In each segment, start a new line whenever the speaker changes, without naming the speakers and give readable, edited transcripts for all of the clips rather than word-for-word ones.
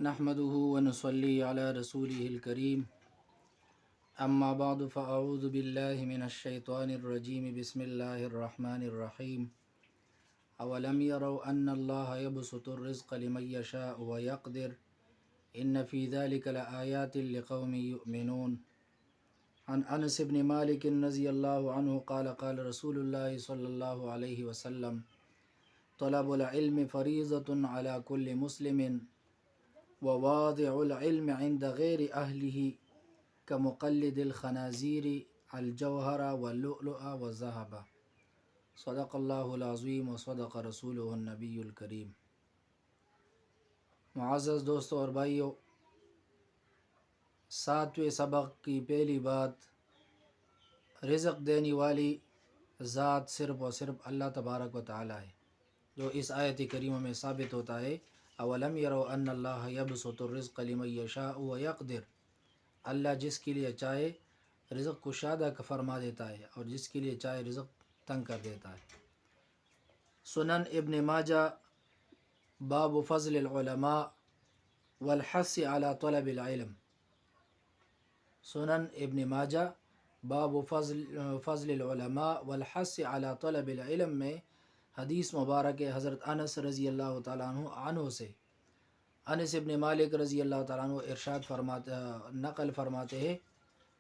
نحمده ونصلي على رسوله الكريم اما بعد فاعوذ بالله من الشيطان الرجيم بسم الله الرحمن الرحيم اولم يروا ان الله يبسط الرزق لمن يشاء ويقدر ان في ذلك لآيات لقوم يؤمنون عن انس بن مالك رضي الله عنه قال قال رسول الله صلى الله عليه وسلم طلب العلم فريضة على كل مسلم وواضع العلم عند غير أهله كمقلد الخنازير الجوهر واللؤلؤ والذهب صدق اللہ العظیم و صدق رسولہ النبی الکریم۔ معزز دوستو اور بھائیو، 7ویں سبق کی پہلی بات، رزق دینے والی ذات صرف اور صرف اللہ تبارک و تعالی ہے، جو اس آیت کریمہ میں ثابت ہوتا ہے اولم یروا ان اللہ یبسط الرزق لمن یشاء ویقدر، اللہ جس کے لیے چاہے رزق کشادہ فرما دیتا ہے اور جس کے لیے چاہے رزق تنگ کر دیتا ہے۔ سنن ابن ماجہ باب فضل العلماء والحث علی طلب العلم، سنن ابن ماجہ باب فضل العلماء والحث علی طلب العلم میں حدیث مبارک حضرت انس رضی اللہ تعالیٰ عنہ سے، انس ابن مالک رضی اللہ تعالیٰ عنہ نقل فرماتے ہیں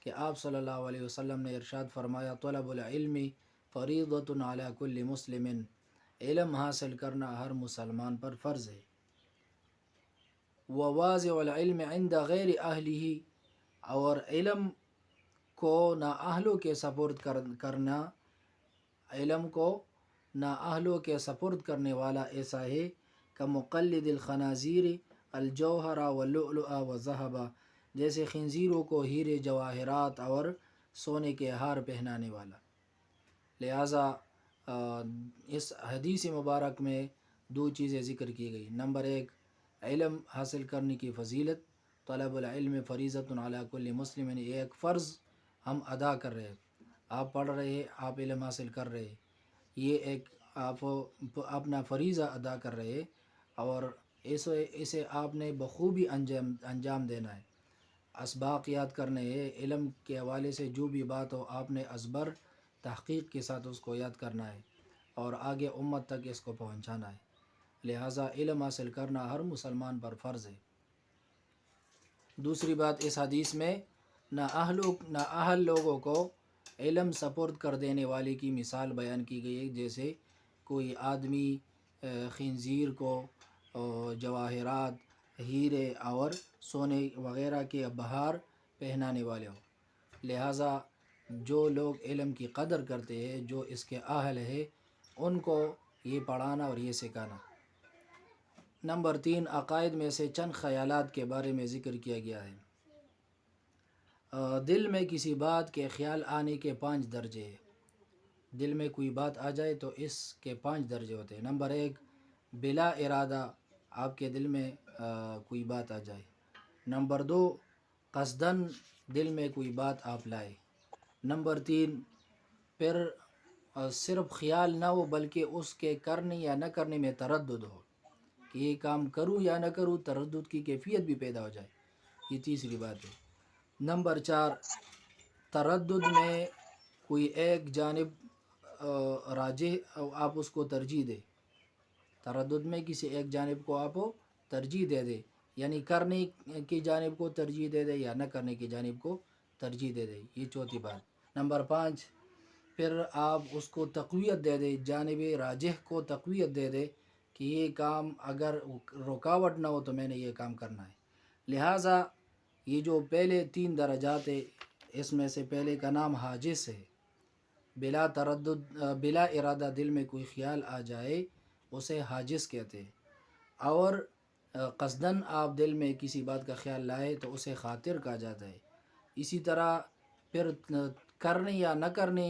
کہ آپ صلی اللہ علیہ وسلم نے ارشاد فرمایا طلب العلم فریضۃ علی کل مسلم، علم حاصل کرنا ہر مسلمان پر فرض ہے۔ وواضع العلم عند غیر اہلہ، اور علم کو نااہلوں کے سپرد کرنا، علم کو نااہلوں کے سپرد کرنے والا ایسا ہے کہ مقلد الخنازیر الجوہر واللؤلؤ والذہب، جیسے خنزیروں کو ہیرے جواہرات اور سونے کے ہار پہنانے والا۔ لہٰذا اس حدیث مبارک میں 2 چیزیں ذکر کی گئی۔ نمبر 1، علم حاصل کرنے کی فضیلت، طلب العلم فریضۃ علی کل مسلم، یہ ایک فرض ہم ادا کر رہے ہیں، آپ پڑھ رہے ہیں، آپ علم حاصل کر رہے ہیں، یہ ایک آپ اپنا فریضہ ادا کر رہے ہیں اور اسے آپ نے بخوبی انجام دینا ہے۔ اسباق یاد کرنے ہیں، علم کے حوالے سے جو بھی بات ہو آپ نے ازبر تحقیق کے ساتھ اس کو یاد کرنا ہے اور آگے امت تک اس کو پہنچانا ہے۔ لہٰذا علم حاصل کرنا ہر مسلمان پر فرض ہے۔ دوسری بات، اس حدیث میں نااہل لوگوں کو علم سپرد کر دینے والے کی مثال بیان کی گئی ہے، جیسے کوئی آدمی خنزیر کو جواہرات، ہیرے اور سونے وغیرہ کے بہار پہنانے والے ہوں۔ لہٰذا جو لوگ علم کی قدر کرتے ہیں، جو اس کے اہل ہے، ان کو یہ پڑھانا اور یہ سکھانا۔ نمبر 3، عقائد میں سے چند خیالات کے بارے میں ذکر کیا گیا ہے۔ دل میں کسی بات کے خیال آنے کے 5 درجے ہیں۔ دل میں کوئی بات آ جائے تو اس کے 5 درجے ہوتے ہیں۔ نمبر 1، بلا ارادہ آپ کے دل میں کوئی بات آ جائے۔ نمبر 2، قصداً دل میں کوئی بات آپ لائے۔ نمبر 3، پھر صرف خیال نہ ہو بلکہ اس کے کرنے یا نہ کرنے میں تردد ہو، کہ یہ کام کروں یا نہ کروں، تردد کی کیفیت بھی پیدا ہو جائے، یہ تیسری بات ہے۔ نمبر 4، تردد میں کوئی ایک جانب راجح آپ اس کو ترجیح دے، تردد میں کسی ایک جانب کو آپ ترجیح دے دے، یعنی کرنے کی جانب کو ترجیح دے دے یا نہ کرنے کی جانب کو ترجیح دے دے، یہ چوتھی بات۔ نمبر 5، پھر آپ اس کو تقویت دے دے، جانب راجح کو تقویت دے دے کہ یہ کام اگر رکاوٹ نہ ہو تو میں نے یہ کام کرنا ہے۔ لہٰذا یہ جو پہلے 3 درجات ہے، اس میں سے پہلے کا نام حاجز ہے، بلا تردد، بلا ارادہ دل میں کوئی خیال آ جائے اسے حاجز کہتے ہیں، اور قصداً آپ دل میں کسی بات کا خیال لائے تو اسے خاطر کہا جاتا ہے۔ اسی طرح پھر کرنے یا نہ کرنے،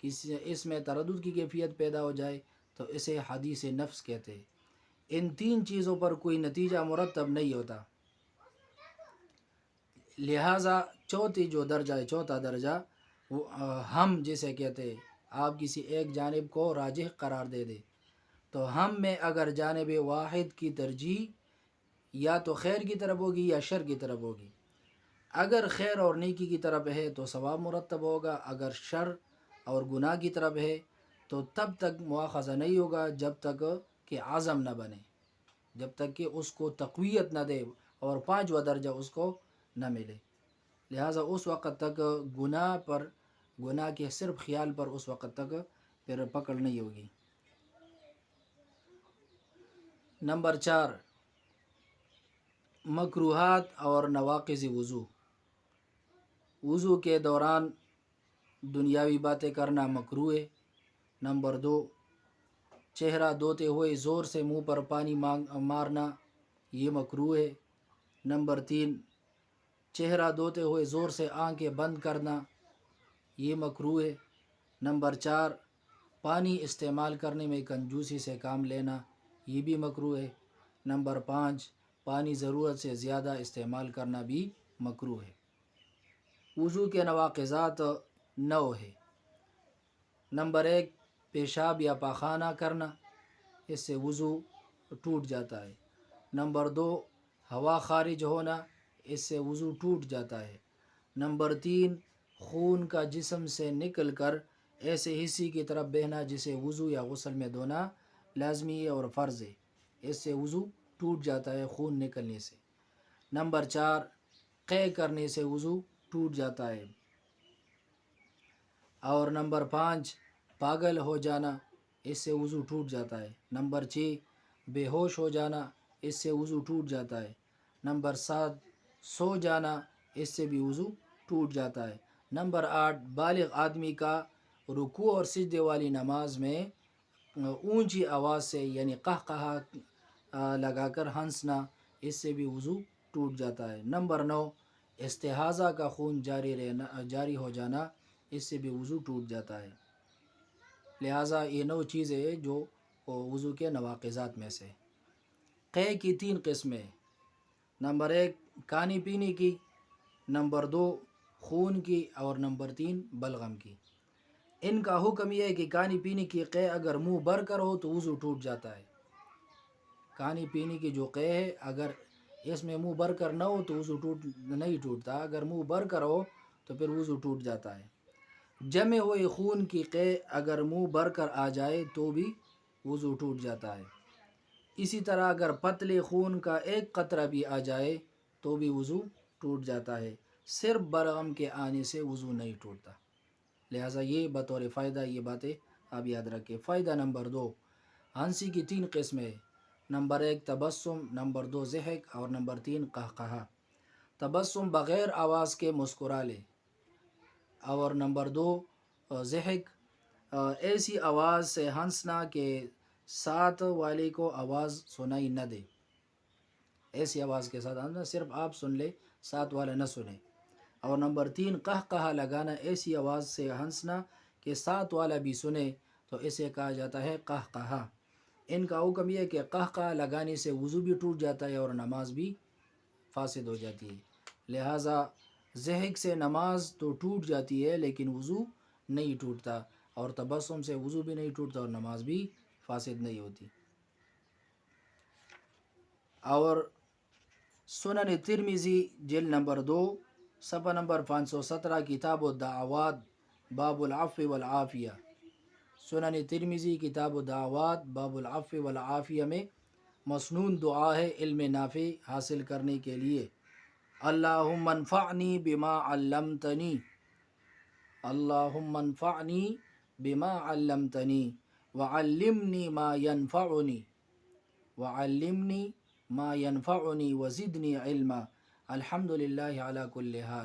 اس میں تردد کی کیفیت پیدا ہو جائے تو اسے حدیث نفس کہتے ہیں۔ ان 3 چیزوں پر کوئی نتیجہ مرتب نہیں ہوتا، لہٰذا چوتھا درجہ وہ ہم جسے کہتے ہیں، آپ کسی ایک جانب کو راجح قرار دے دے تو ہم میں اگر جانب واحد کی ترجیح یا تو خیر کی طرف ہوگی یا شر کی طرف ہوگی. اگر خیر اور نیکی کی طرف ہے تو ثواب مرتب ہوگا، اگر شر اور گناہ کی طرف ہے تو تب تک مواخذہ نہیں ہوگا جب تک کہ عزم نہ بنے، جب تک کہ اس کو تقویت نہ دے اور 5واں درجہ اس کو نہ ملے. لہٰذا اس وقت تک گناہ کے صرف خیال پر اس وقت تک پھر پکڑ نہیں ہوگی. نمبر 4، مکروہات اور نواقض وضو. وضو کے دوران دنیاوی باتیں کرنا مکروہ ہے. نمبر 2، چہرہ دھوتے ہوئے زور سے منہ پر پانی مارنا، یہ مکروہ ہے. نمبر 3، چہرہ دھوتے ہوئے زور سے آنکھیں بند کرنا، یہ مکروہ ہے. نمبر 4، پانی استعمال کرنے میں کنجوسی سے کام لینا، یہ بھی مکروہ ہے. نمبر 5، پانی ضرورت سے زیادہ استعمال کرنا بھی مکروہ ہے. وضو کے نواقضات 9 ہے. نمبر 1، پیشاب یا پاخانہ کرنا، اس سے وضو ٹوٹ جاتا ہے. نمبر 2، ہوا خارج ہونا، اس سے وضو ٹوٹ جاتا ہے. نمبر 3، خون کا جسم سے نکل کر ایسے حصے کی طرف بہنا جسے وضو یا غسل میں دھونا لازمی ہے اور فرض ہے، اس سے وضو ٹوٹ جاتا ہے خون نکلنے سے. نمبر 4، قے کرنے سے وضو ٹوٹ جاتا ہے. اور نمبر 5، پاگل ہو جانا، اس سے وضو ٹوٹ جاتا ہے. نمبر 6، بے ہوش ہو جانا، اس سے وضو ٹوٹ جاتا ہے. نمبر 7، سو جانا، اس سے بھی وضو ٹوٹ جاتا ہے. نمبر 8، بالغ آدمی کا رکوع اور سجدے والی نماز میں اونچی آواز سے یعنی قہقہہ لگا کر ہنسنا، اس سے بھی وضو ٹوٹ جاتا ہے. نمبر 9، استحاضہ کا خون جاری ہو جانا، اس سے بھی وضو ٹوٹ جاتا ہے. لہٰذا یہ 9 چیزیں ہیں جو وضو کے نواقضات میں سے. قے کی 3 قسمیں. نمبر 1، کھانے پینے کی. نمبر 2، خون کی. اور نمبر 3، بلغم کی. ان کا حکم یہ ہے کہ کھانے پینے کی قے اگر منہ بھر کر ہو تو وضو ٹوٹ جاتا ہے. کھانے پینے کی جو قے ہے اگر اس میں منہ بھر کر نہ ہو تو وضو نہیں ٹوٹتا، اگر منہ بھر کر ہو تو پھر وضو ٹوٹ جاتا ہے. جمے ہوئے خون کی قے اگر منہ بھر کر آ جائے تو بھی وضو ٹوٹ جاتا ہے. اسی طرح اگر پتلے خون کا ایک قطرہ بھی آ جائے تو بھی وضو ٹوٹ جاتا ہے. صرف بلغم کے آنے سے وضو نہیں ٹوٹتا. لہٰذا یہ بطور فائدہ یہ باتیں آپ یاد رکھیں. فائدہ نمبر 2، ہنسی کی 3 قسمیں. نمبر 1، تبسم. نمبر 2، ضحک. اور نمبر 3، قہقہہ. تبسم بغیر آواز کے مسکرا لے. اور نمبر 2، ضحک، ایسی آواز سے ہنسنا کہ ساتھ والے کو آواز سنائی نہ دے. ایسی آواز کے ساتھ ہنسنا، صرف آپ سن لے، ساتھ والا نہ سنے. اور نمبر 3، قہقہہ لگانا، ایسی آواز سے ہنسنا کہ ساتھ والا بھی سنے، تو اسے کہا جاتا ہے قہقہہ. ان کا حکم یہ ہے کہ قہقہہ لگانے سے وضو بھی ٹوٹ جاتا ہے اور نماز بھی فاسد ہو جاتی ہے. لہٰذا ضحک سے نماز تو ٹوٹ جاتی ہے لیکن وضو نہیں ٹوٹتا، اور تبسم سے وضو بھی نہیں ٹوٹتا اور نماز بھی فاسد نہیں ہوتی. اور سنن ترمذی جلد نمبر 2 صفحہ نمبر 517، کتاب الدعوات، باب العفو والعافیہ. سنن ترمذی کتاب الدعوات باب العفو والعافیہ میں مسنون دعا ہے علم نافع حاصل کرنے کے لیے. اللہم انفعنی بما علمتنی، اللہم انفعنی بما علمتنی وعلمنی ما ینفعنی، وعلمنی ما ینفعنی وزدنی علما. الحمدللہ علی کل حال.